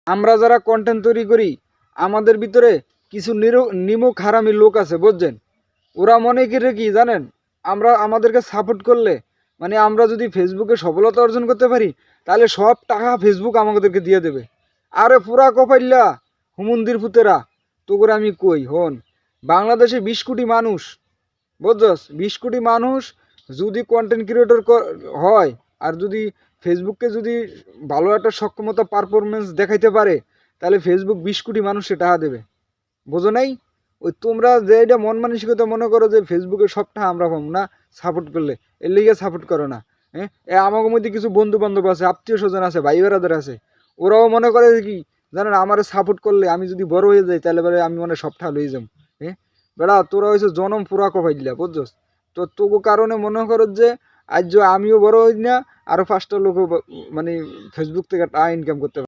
আমরা যারা কন্টেন্ট তৈরি করি আমাদের ভিতরে কিছু নিমক হারামি লোক আছে বুঝছেন। ওরা মনে করে কি জানেন, আমরা আমাদেরকে সাপোর্ট করলে মানে আমরা যদি ফেসবুকে সফলতা অর্জন করতে পারি তাহলে সব টাকা ফেসবুক আমাদেরকে দিয়ে দেবে। আরে পুরা কপাইল্লা হুমন্দির পুতেরা তো করে আমি কই হন, বাংলাদেশে 20 কোটি মানুষ বুঝছস, 20 কোটি মানুষ যদি কন্টেন্ট ক্রিয়েটর হয় আর যদি ফেসবুককে যদি ভালো একটা সক্ষমতা পারফরমেন্স দেখাইতে পারে তাহলে ফেসবুক 20 কোটি মানুষকে টাকা দেবে। বোঝো নাই? ওই তোমরা যে এটা মন মানসিকতা মনে করো যে ফেসবুকে সবটা আমরা পাবো না সাপোর্ট করলে, এর লিগে সাপোর্ট করো না। হ্যাঁ, আমার মধ্যে কিছু বন্ধু বান্ধব আছে, আত্মীয় স্বজন আছে, ভাই বেড়াদের আছে, ওরাও মনে করে কি জানেন, আমার সাপোর্ট করলে আমি যদি বড় হয়ে যাই তাহলে বেড়ে আমি মনে সবটা লয়ে যাবো। হ্যাঁ বেড়া, তোরা হয়েছে জনম পুরা কপাই দিলা বুঝছস। তো তোকে কারণে মনে করো যে আজ আমিও বড় হই না, আরো 5টা লোক মানে ফেসবুক থেকে টাকা ইনকাম করতে পারে।